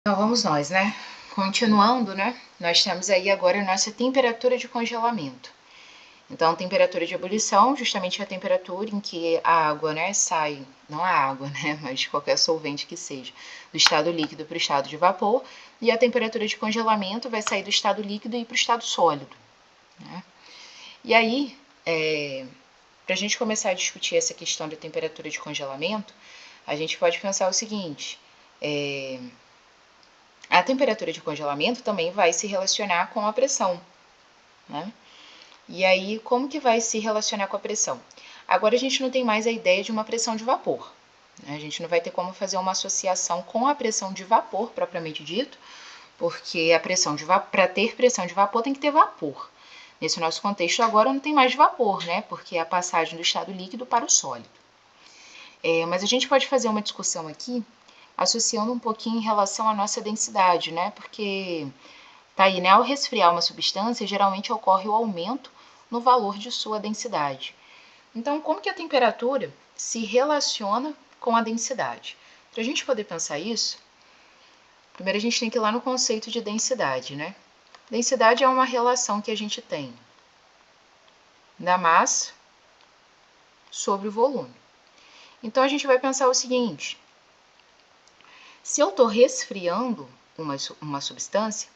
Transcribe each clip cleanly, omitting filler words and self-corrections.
Então vamos nós, né? Continuando, né? Nós temos aí agora a nossa temperatura de congelamento. Então, temperatura de ebulição, justamente a temperatura em que a água, né, sai, não a água, né, mas qualquer solvente que seja, do estado líquido para o estado de vapor, e a temperatura de congelamento vai sair do estado líquido e para o estado sólido, né? E aí, para a gente começar a discutir essa questão da temperatura de congelamento, a gente pode pensar o seguinte: a temperatura de congelamento também vai se relacionar com a pressão, né? E aí, como que vai se relacionar com a pressão? Agora a gente não tem mais a ideia de uma pressão de vapor, né? A gente não vai ter como fazer uma associação com a pressão de vapor, propriamente dito, porque a pressão de para ter pressão de vapor tem que ter vapor. Nesse nosso contexto agora não tem mais vapor, né? Porque é a passagem do estado líquido para o sólido. Mas a gente pode fazer uma discussão aqui, associando um pouquinho em relação à nossa densidade, né? Porque tá aí, né? Ao resfriar uma substância, geralmente ocorre o aumento no valor de sua densidade. Então, como que a temperatura se relaciona com a densidade? Para a gente poder pensar isso, primeiro a gente tem que ir lá no conceito de densidade, né? Densidade é uma relação que a gente tem da massa sobre o volume. Então, a gente vai pensar o seguinte: se eu estou resfriando uma substância,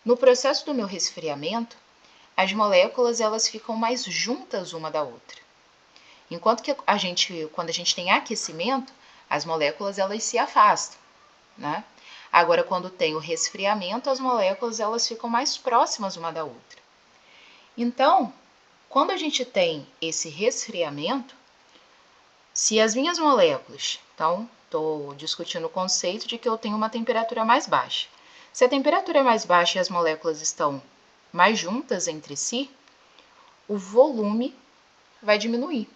no processo do meu resfriamento, as moléculas elas ficam mais juntas uma da outra. Enquanto que quando a gente tem aquecimento, as moléculas elas se afastam, né? Agora, quando tem o resfriamento, as moléculas elas ficam mais próximas uma da outra. Então, quando a gente tem esse resfriamento, se as minhas moléculas, então, estou discutindo o conceito de que eu tenho uma temperatura mais baixa. Se a temperatura é mais baixa e as moléculas estão mais juntas entre si, o volume vai diminuir,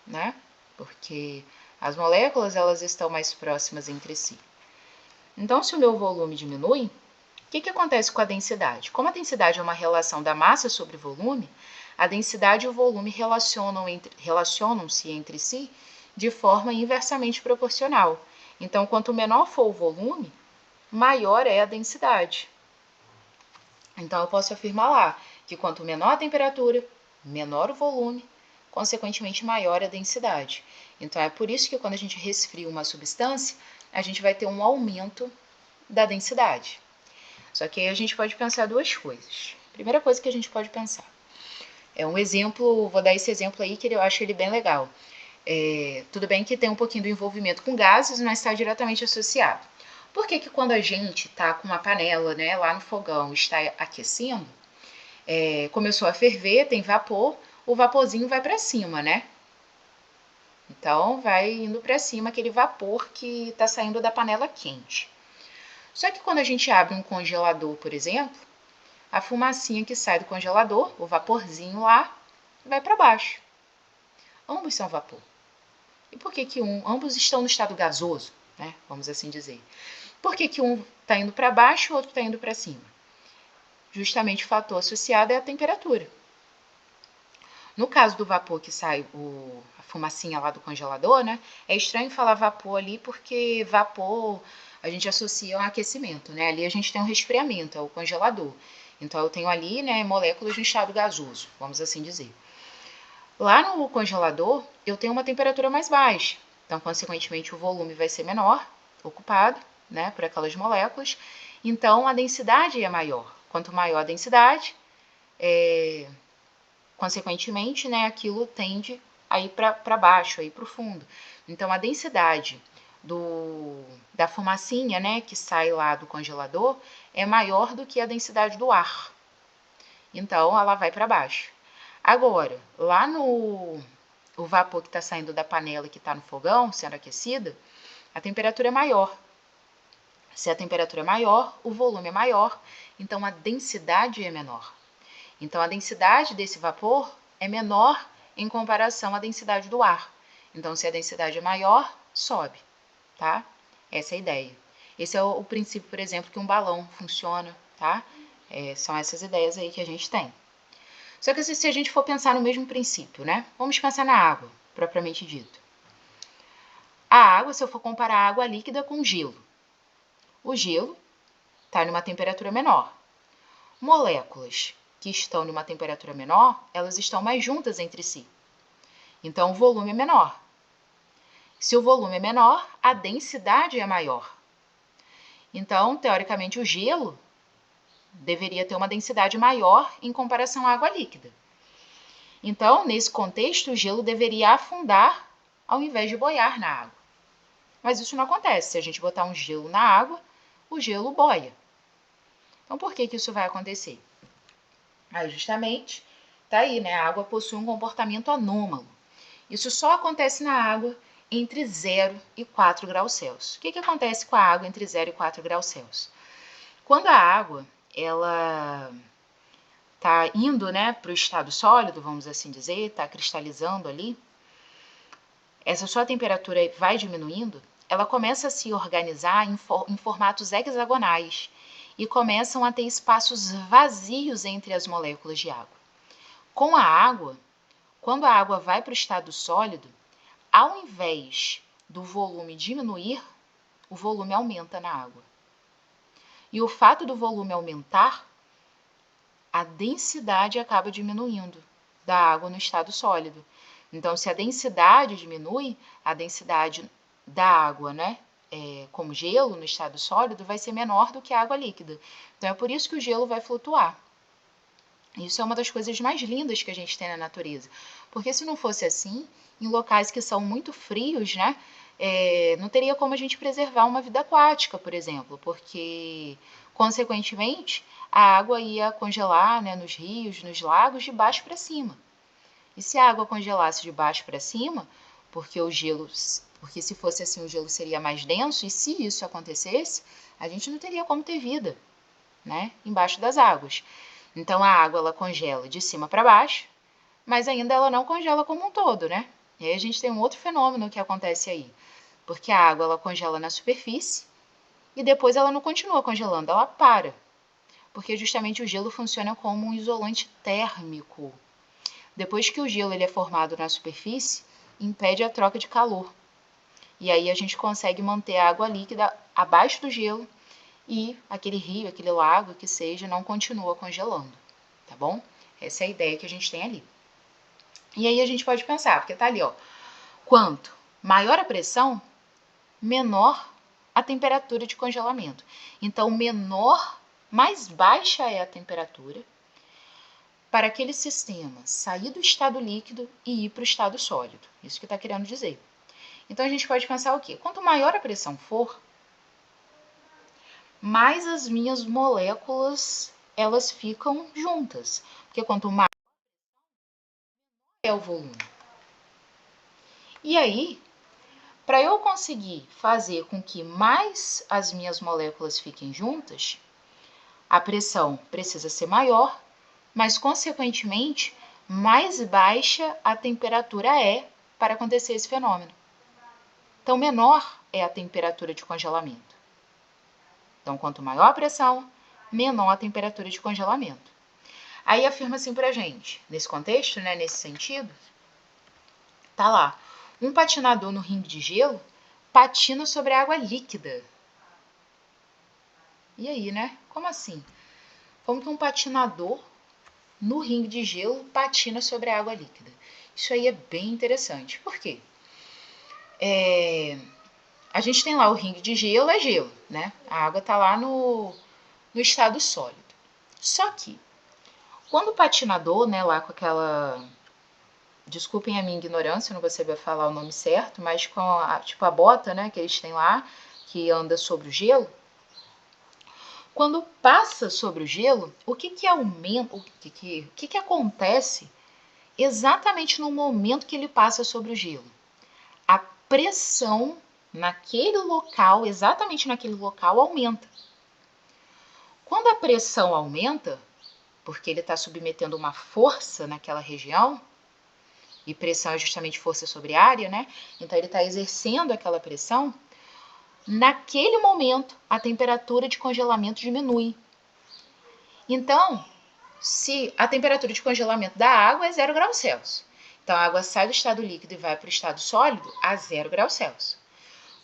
né? Porque as moléculas elas estão mais próximas entre si. Então, se o meu volume diminui, o que acontece com a densidade? Como a densidade é uma relação da massa sobre volume, a densidade e o volume relacionam-se entre si de forma inversamente proporcional. Então, quanto menor for o volume, maior é a densidade. Então, eu posso afirmar lá que quanto menor a temperatura, menor o volume, consequentemente maior a densidade. Então, é por isso que quando a gente resfria uma substância, a gente vai ter um aumento da densidade. Só que aí a gente pode pensar duas coisas. Primeira coisa que a gente pode pensar é um exemplo, vou dar esse exemplo aí que eu acho ele bem legal. Tudo bem que tem um pouquinho do envolvimento com gases, mas está diretamente associado. Por que quando a gente está com uma panela, né, lá no fogão, está aquecendo, começou a ferver, tem vapor, o vaporzinho vai para cima, né? Então, vai indo para cima aquele vapor que está saindo da panela quente. Só que quando a gente abre um congelador, por exemplo, a fumacinha que sai do congelador, o vaporzinho lá, vai para baixo. Ambos são vapor. E por que ambos estão no estado gasoso, né? Vamos assim dizer. Por que um está indo para baixo e o outro está indo para cima? Justamente o fator associado é a temperatura. No caso do vapor que sai a fumacinha lá do congelador, né? É estranho falar vapor ali porque vapor a gente associa ao aquecimento, né? Ali a gente tem um resfriamento, é o congelador. Então eu tenho ali, né, moléculas no estado gasoso, vamos assim dizer. Lá no congelador eu tenho uma temperatura mais baixa, então consequentemente o volume vai ser menor, ocupado, né, por aquelas moléculas. Então a densidade é maior. Quanto maior a densidade, consequentemente, né, aquilo tende a ir para baixo, a ir para o fundo. Então, a densidade da fumacinha, né, que sai lá do congelador é maior do que a densidade do ar. Então, ela vai para baixo. Agora, lá no o vapor que está saindo da panela que está no fogão, sendo aquecida, a temperatura é maior. Se a temperatura é maior, o volume é maior, então a densidade é menor. Então, a densidade desse vapor é menor em comparação à densidade do ar. Então, se a densidade é maior, sobe, tá? Essa é a ideia. Esse é o princípio, por exemplo, que um balão funciona, tá? São essas ideias aí que a gente tem. Só que se a gente for pensar no mesmo princípio, né? Vamos pensar na água, propriamente dito. A água, se eu for comparar a água líquida com gelo, O gelo está em uma temperatura menor. Moléculas que estão em uma temperatura menor, elas estão mais juntas entre si. Então, o volume é menor. Se o volume é menor, a densidade é maior. Então, teoricamente, o gelo deveria ter uma densidade maior em comparação à água líquida. Então, nesse contexto, o gelo deveria afundar ao invés de boiar na água. Mas isso não acontece. Se a gente botar um gelo na água, o gelo boia. Então, por que isso vai acontecer? Aí, justamente, tá aí, né? A água possui um comportamento anômalo. Isso só acontece na água entre 0 e 4 graus Celsius. O que acontece com a água entre 0 e 4 graus Celsius? Quando a água, ela tá indo, né, para o estado sólido, vamos assim dizer, tá cristalizando ali, essa sua temperatura vai diminuindo, ela começa a se organizar em formatos hexagonais e começam a ter espaços vazios entre as moléculas de água. Com a água, quando a água vai para o estado sólido, ao invés do volume diminuir, o volume aumenta na água. E o fato do volume aumentar, a densidade acaba diminuindo da água no estado sólido. Então, se a densidade diminui, a densidade da água, né, como gelo no estado sólido, vai ser menor do que a água líquida. Então, é por isso que o gelo vai flutuar. Isso é uma das coisas mais lindas que a gente tem na natureza. Porque se não fosse assim, em locais que são muito frios, né, não teria como a gente preservar uma vida aquática, por exemplo, porque, consequentemente, a água ia congelar, né, nos rios, nos lagos, de baixo para cima. E se a água congelasse de baixo para cima, porque se fosse assim, o gelo seria mais denso, e se isso acontecesse, a gente não teria como ter vida, né, embaixo das águas. Então, a água, ela congela de cima para baixo, mas ainda ela não congela como um todo, né? E aí a gente tem um outro fenômeno que acontece aí, porque a água, ela congela na superfície e depois ela não continua congelando, ela para, porque justamente o gelo funciona como um isolante térmico. Depois que o gelo ele é formado na superfície, impede a troca de calor. E aí a gente consegue manter a água líquida abaixo do gelo e aquele rio, aquele lago que seja, não continua congelando, tá bom? Essa é a ideia que a gente tem ali. E aí a gente pode pensar, porque tá ali, ó, quanto maior a pressão, menor a temperatura de congelamento. Então, mais baixa é a temperatura para aquele sistema sair do estado líquido e ir para o estado sólido. Isso que está querendo dizer. Então, a gente pode pensar o quê? Quanto maior a pressão for, mais as minhas moléculas, elas ficam juntas. Porque quanto maior é o volume. E aí, para eu conseguir fazer com que mais as minhas moléculas fiquem juntas, a pressão precisa ser maior, mas, consequentemente, mais baixa a temperatura é para acontecer esse fenômeno. Então, menor é a temperatura de congelamento. Então, quanto maior a pressão, menor a temperatura de congelamento. Aí afirma assim pra gente, nesse contexto, né, nesse sentido, tá lá, um patinador no ringue de gelo patina sobre a água líquida. E aí, né? Como assim? Como que um patinador no ringue de gelo patina sobre a água líquida? Isso aí é bem interessante. Por quê? A gente tem lá o ringue de gelo, é gelo, né? A água tá lá no estado sólido. Só que, quando o patinador, né, lá com aquela... Desculpem a minha ignorância, eu não vou saber falar o nome certo, mas com a bota, né, que eles têm lá, que anda sobre o gelo. Quando passa sobre o gelo, o que aumenta, o que acontece exatamente no momento que ele passa sobre o gelo? A pressão naquele local, exatamente naquele local, aumenta. Quando a pressão aumenta, porque ele está submetendo uma força naquela região, e pressão é justamente força sobre área, né? Então, ele está exercendo aquela pressão. Naquele momento, a temperatura de congelamento diminui. Então, se a temperatura de congelamento da água é 0 graus Celsius, então a água sai do estado líquido e vai para o estado sólido a 0 graus Celsius.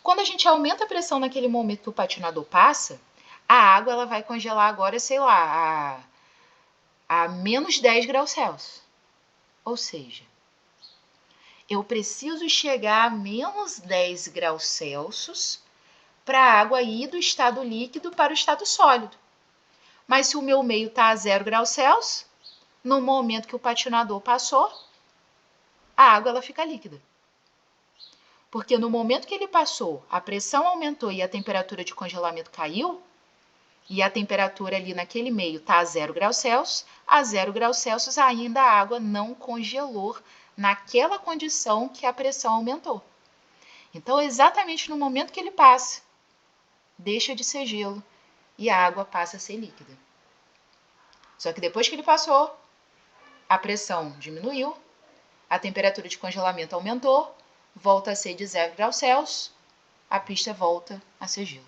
Quando a gente aumenta a pressão naquele momento que o patinador passa, a água ela vai congelar agora, sei lá, a menos 10 graus Celsius. Ou seja, eu preciso chegar a menos 10 graus Celsius para a água ir do estado líquido para o estado sólido. Mas se o meu meio está a 0 graus Celsius, no momento que o patinador passou, a água ela fica líquida. Porque no momento que ele passou, a pressão aumentou e a temperatura de congelamento caiu, e a temperatura ali naquele meio está a 0 graus Celsius, a 0 graus Celsius ainda a água não congelou naquela condição que a pressão aumentou. Então, exatamente no momento que ele passa, deixa de ser gelo e a água passa a ser líquida. Só que depois que ele passou, a pressão diminuiu, a temperatura de congelamento aumentou, volta a ser de 0 graus Celsius, a pista volta a ser gelo,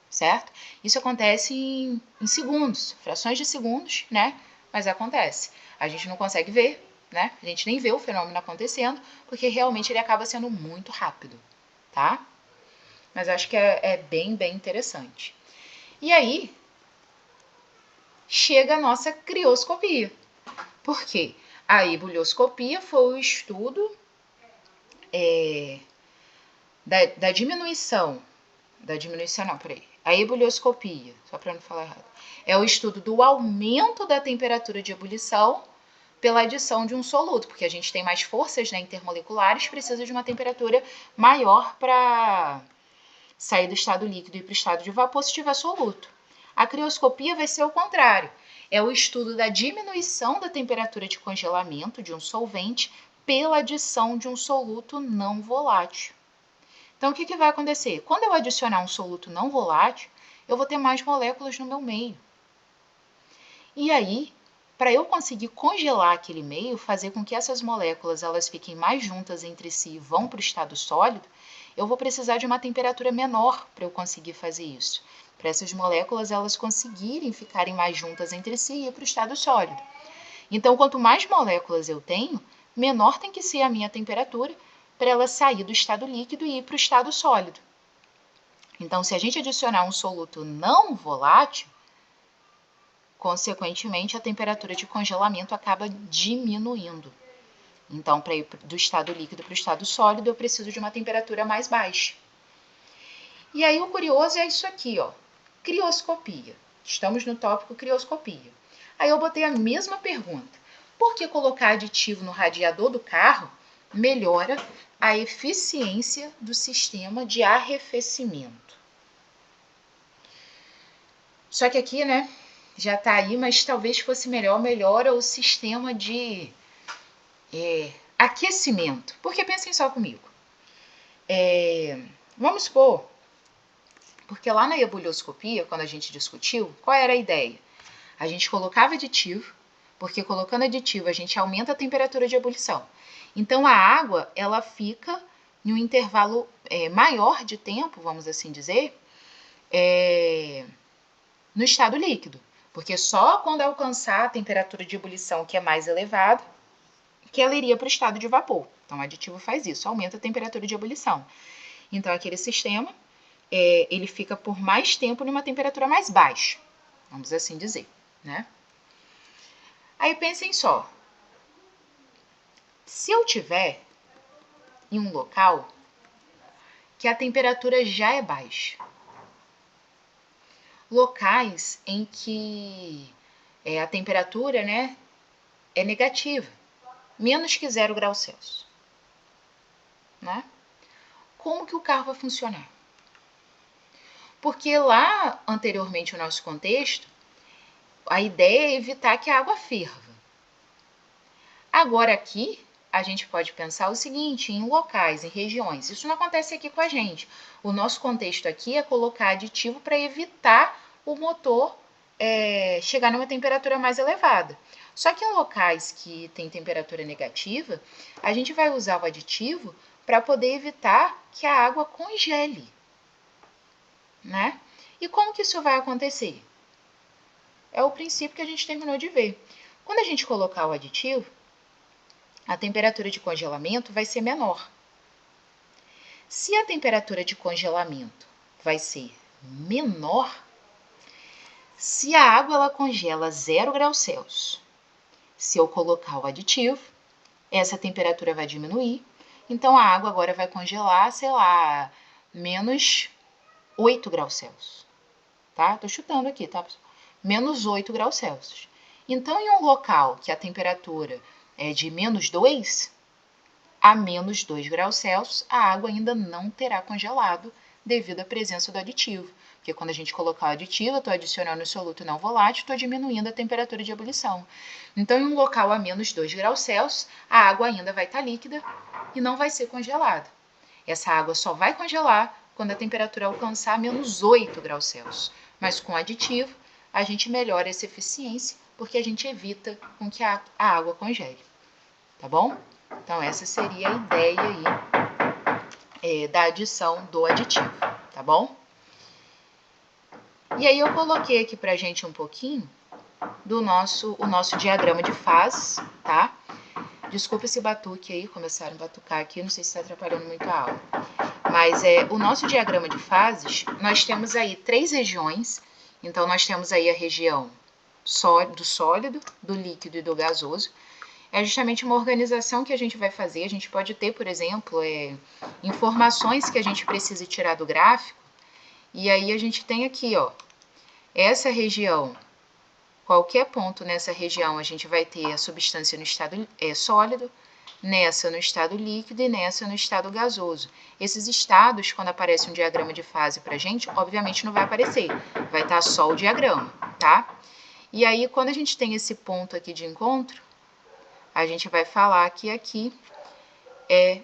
certo? Isso acontece em segundos, frações de segundos, né? Mas acontece. A gente não consegue ver, né? A gente nem vê o fenômeno acontecendo, porque realmente ele acaba sendo muito rápido, tá? Mas acho que é bem interessante. E aí, chega a nossa crioscopia. Por quê? A ebulioscopia foi o estudo da diminuição. A ebulioscopia, só para não falar errado, é o estudo do aumento da temperatura de ebulição pela adição de um soluto, porque a gente tem mais forças, né, intermoleculares, precisa de uma temperatura maior para sair do estado líquido e para o estado de vapor se tiver soluto. A crioscopia vai ser o contrário. É o estudo da diminuição da temperatura de congelamento de um solvente pela adição de um soluto não volátil. Então, o que vai acontecer? Quando eu adicionar um soluto não volátil, eu vou ter mais moléculas no meu meio. E aí, para eu conseguir congelar aquele meio, fazer com que essas moléculas elas fiquem mais juntas entre si e vão para o estado sólido, eu vou precisar de uma temperatura menor para eu conseguir fazer isso. Para essas moléculas elas conseguirem ficarem mais juntas entre si e ir para o estado sólido. Então, quanto mais moléculas eu tenho, menor tem que ser a minha temperatura para ela sair do estado líquido e ir para o estado sólido. Então, se a gente adicionar um soluto não volátil, consequentemente, a temperatura de congelamento acaba diminuindo. Então, para ir do estado líquido para o estado sólido, eu preciso de uma temperatura mais baixa. E aí, o curioso é isso aqui, ó, crioscopia. Estamos no tópico crioscopia. Aí eu botei a mesma pergunta. Por que colocar aditivo no radiador do carro melhora a eficiência do sistema de arrefecimento? Só que aqui, né, já tá aí, mas talvez fosse melhora o sistema de aquecimento. Porque pensem só comigo. Vamos supor, porque lá na ebulioscopia, quando a gente discutiu, qual era a ideia? A gente colocava aditivo, porque colocando aditivo a gente aumenta a temperatura de ebulição. Então a água ela fica em um intervalo maior de tempo, vamos assim dizer, no estado líquido. Porque só quando alcançar a temperatura de ebulição que é mais elevada, que ela iria para o estado de vapor. Então o aditivo faz isso, aumenta a temperatura de ebulição. Então aquele sistema, ele fica por mais tempo numa temperatura mais baixa, vamos assim dizer, né? Aí pensem só, se eu tiver em um local que a temperatura já é baixa, locais em que a temperatura, né, é negativa, menos que 0 graus Celsius, né? Como que o carro vai funcionar? Porque lá, anteriormente, no nosso contexto, a ideia é evitar que a água ferva. Agora aqui, a gente pode pensar o seguinte, em locais, em regiões. Isso não acontece aqui com a gente. O nosso contexto aqui é colocar aditivo para evitar o motor chegar numa temperatura mais elevada. Só que em locais que tem temperatura negativa, a gente vai usar o aditivo para poder evitar que a água congele, né? E como que isso vai acontecer? É o princípio que a gente terminou de ver. Quando a gente colocar o aditivo, a temperatura de congelamento vai ser menor. Se a temperatura de congelamento vai ser menor, se a água ela congela 0 graus Celsius, se eu colocar o aditivo, essa temperatura vai diminuir, então a água agora vai congelar, sei lá, menos 8 graus Celsius, tá? Tô chutando aqui, tá, pessoal? Menos 8 graus Celsius. Então, em um local que a temperatura é de menos 2, a menos 2 graus Celsius, a água ainda não terá congelado devido à presença do aditivo. Porque quando a gente colocar o aditivo, eu estou adicionando o soluto não volátil, estou diminuindo a temperatura de ebulição. Então, em um local a menos 2 graus Celsius, a água ainda vai estar líquida e não vai ser congelada. Essa água só vai congelar quando a temperatura alcançar menos 8 graus Celsius. Mas com aditivo, a gente melhora essa eficiência, porque a gente evita com que a água congele. Tá bom? Então, essa seria a ideia aí da adição do aditivo, tá bom? E aí eu coloquei aqui pra gente um pouquinho do nosso diagrama de fases, tá? Desculpa esse batuque aí, começaram a batucar aqui, não sei se está atrapalhando muito a aula. Mas o nosso diagrama de fases, nós temos aí 3 regiões. Então, nós temos aí a região do sólido, do líquido e do gasoso. É justamente uma organização que a gente vai fazer. A gente pode ter, por exemplo, informações que a gente precisa tirar do gráfico. E aí a gente tem aqui, ó, essa região, qualquer ponto nessa região a gente vai ter a substância no estado sólido, nessa no estado líquido e nessa no estado gasoso. Esses estados, quando aparece um diagrama de fase pra gente, obviamente não vai aparecer, vai estar só o diagrama, tá? E aí, quando a gente tem esse ponto aqui de encontro, a gente vai falar que aqui é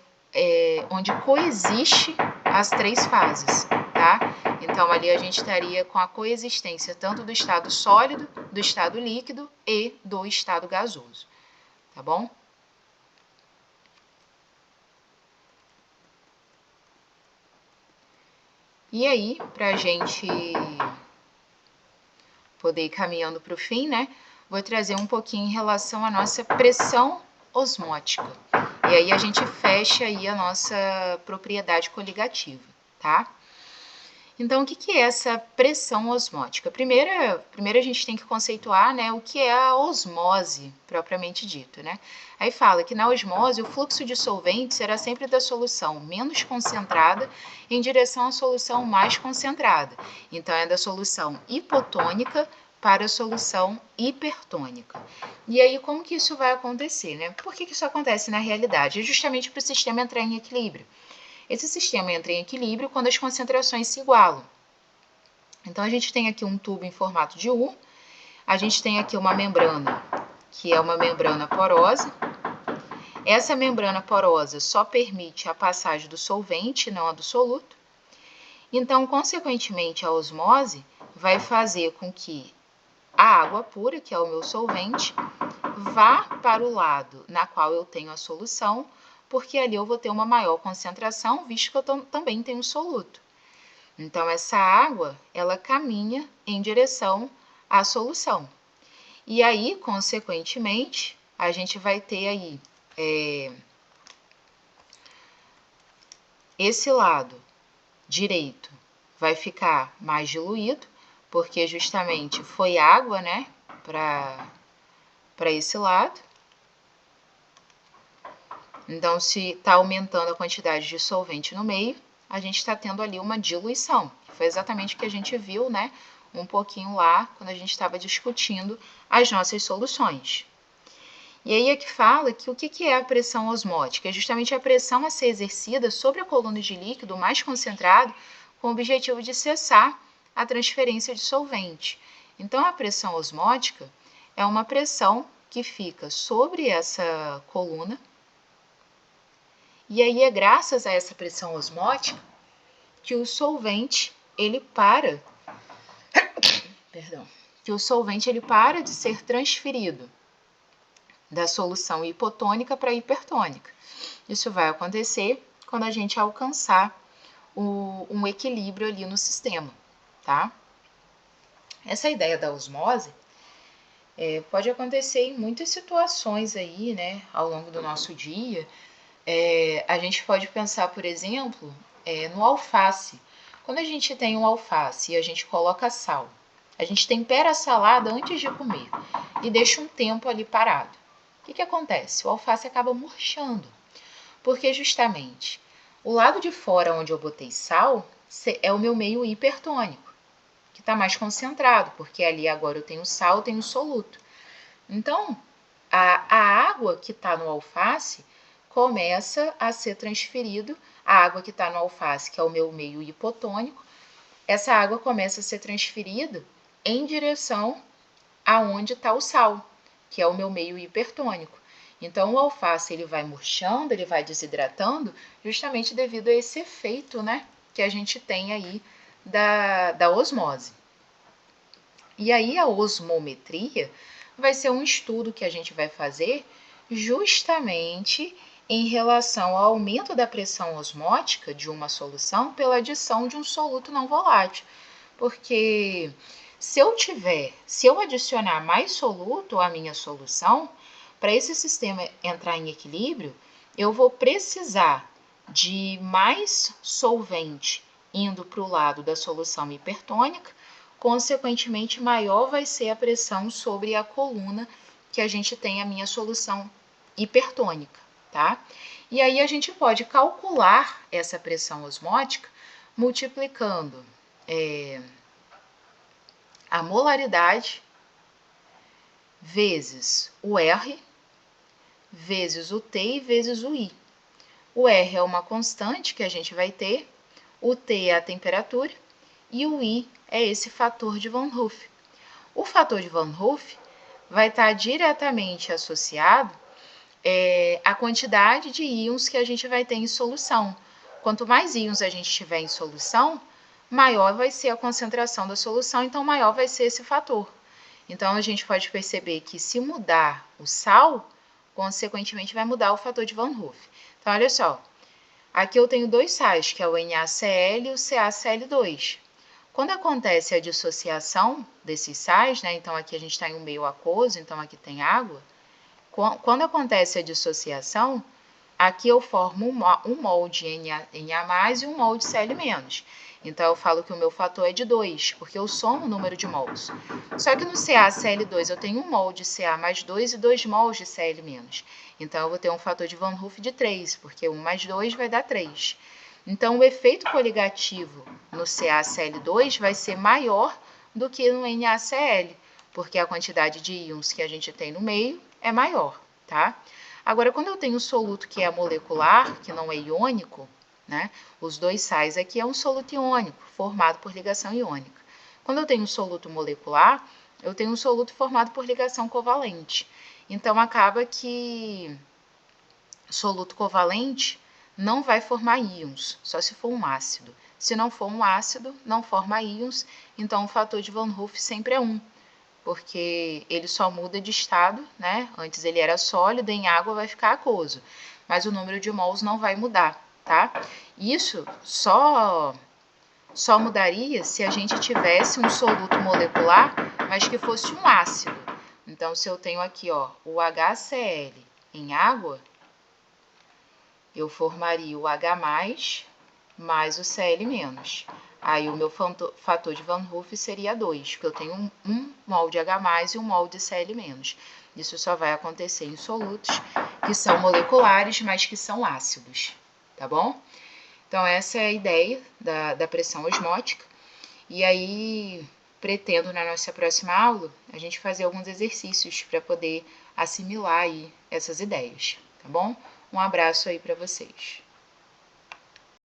onde coexiste as 3 fases, tá? Então, ali a gente estaria com a coexistência tanto do estado sólido, do estado líquido e do estado gasoso, tá bom? E aí, para a gente poder ir caminhando para o fim, né? Vou trazer um pouquinho em relação à nossa pressão osmótica. E aí a gente fecha aí a nossa propriedade coligativa, tá? Então, o que é essa pressão osmótica? Primeiro a gente tem que conceituar, né, o que é a osmose, propriamente dito, né? Aí fala que na osmose o fluxo de solvente será sempre da solução menos concentrada em direção à solução mais concentrada. Então, é da solução hipotônica para a solução hipertônica. E aí, como que isso vai acontecer, né? Por que isso acontece na realidade? É justamente para o sistema entrar em equilíbrio. Esse sistema entra em equilíbrio quando as concentrações se igualam. Então, a gente tem aqui um tubo em formato de U, a gente tem aqui uma membrana, que é uma membrana porosa. Essa membrana porosa só permite a passagem do solvente, não a do soluto. Então, consequentemente, a osmose vai fazer com que a água pura, que é o meu solvente, vá para o lado na qual eu tenho a solução, porque ali eu vou ter uma maior concentração, visto que eu também tenho soluto. Então, essa água, ela caminha em direção à solução. E aí, consequentemente, a gente vai ter aí esse lado direito vai ficar mais diluído, porque justamente foi água, né, para esse lado. Então, se está aumentando a quantidade de solvente no meio, a gente está tendo ali uma diluição. Foi exatamente o que a gente viu, né, um pouquinho lá, quando a gente estava discutindo as nossas soluções. E aí é que fala que o que é a pressão osmótica? É justamente a pressão a ser exercida sobre a coluna de líquido mais concentrado com o objetivo de cessar a transferência de solvente. Então, a pressão osmótica é uma pressão que fica sobre essa coluna. E aí é graças a essa pressão osmótica que o solvente ele para, de ser transferido da solução hipotônica para hipertônica. Isso vai acontecer quando a gente alcançar um equilíbrio ali no sistema, tá? Essa ideia da osmose pode acontecer em muitas situações aí, né, ao longo do nosso dia. A gente pode pensar, por exemplo, no alface. Quando a gente tem um alface e a gente coloca sal, a gente tempera a salada antes de comer e deixa um tempo ali parado. O que acontece? O alface acaba murchando, porque justamente o lado de fora onde eu botei sal é o meu meio hipertônico, que está mais concentrado, porque ali agora eu tenho sal, eu tenho soluto. Então, a água que está no alface começa a ser transferido, a água que está no alface, que é o meu meio hipotônico, essa água começa a ser transferida em direção aonde está o sal, que é o meu meio hipertônico. Então, o alface ele vai murchando, ele vai desidratando, justamente devido a esse efeito, né, que a gente tem aí da osmose. E aí, a osmometria vai ser um estudo que a gente vai fazer justamente em relação ao aumento da pressão osmótica de uma solução pela adição de um soluto não volátil. Porque se eu adicionar mais soluto à minha solução, para esse sistema entrar em equilíbrio, eu vou precisar de mais solvente indo para o lado da solução hipertônica, consequentemente, maior vai ser a pressão sobre a coluna que a gente tem a minha solução hipertônica, tá? E aí a gente pode calcular essa pressão osmótica multiplicando a molaridade vezes o R, vezes o T e vezes o I. O R é uma constante que a gente vai ter, o T é a temperatura e o I é esse fator de Van Hoff. O fator de Van Hoff vai estar diretamente associado à quantidade de íons que a gente vai ter em solução. Quanto mais íons a gente tiver em solução, maior vai ser a concentração da solução, então maior vai ser esse fator. Então, a gente pode perceber que se mudar o sal, consequentemente vai mudar o fator de Van Hoff. Então, olha só, aqui eu tenho dois sais, que é o NaCl e o CaCl2. Quando acontece a dissociação desses sais, né, então aqui a gente está em um meio aquoso, então aqui tem água, quando acontece a dissociação, aqui eu formo um mol de Na e um mol de Cl-. Então, eu falo que o meu fator é de 2, porque eu somo o número de mols. Só que no CaCl2 eu tenho 1 mol de Ca mais 2 e 2 mols de Cl-. Então, eu vou ter um fator de Van Hoff de 3, porque 1 mais 2 vai dar 3. Então, o efeito coligativo no CaCl2 vai ser maior do que no NaCl, porque a quantidade de íons que a gente tem no meio é maior, tá? Agora, quando eu tenho soluto que é molecular, que não é iônico, né? Os dois sais aqui é um soluto iônico, formado por ligação iônica. Quando eu tenho um soluto molecular, eu tenho um soluto formado por ligação covalente. Então, acaba que soluto covalente não vai formar íons, só se for um ácido. Se não for um ácido, não forma íons, então o fator de Van Hoff sempre é 1, porque ele só muda de estado, né? Antes ele era sólido, em água vai ficar aquoso, mas o número de mols não vai mudar, tá? Isso só mudaria se a gente tivesse um soluto molecular, mas que fosse um ácido. Então, se eu tenho aqui, ó, o HCl em água, eu formaria o H+, mais o Cl-. Aí, o meu fator de Van Hoff seria 2, porque eu tenho um mol de H+, e um mol de Cl-. Isso só vai acontecer em solutos que são moleculares, mas que são ácidos, tá bom? Então, essa é a ideia da pressão osmótica. E aí, pretendo, na nossa próxima aula, a gente fazer alguns exercícios para poder assimilar aí essas ideias, tá bom? Um abraço aí para vocês.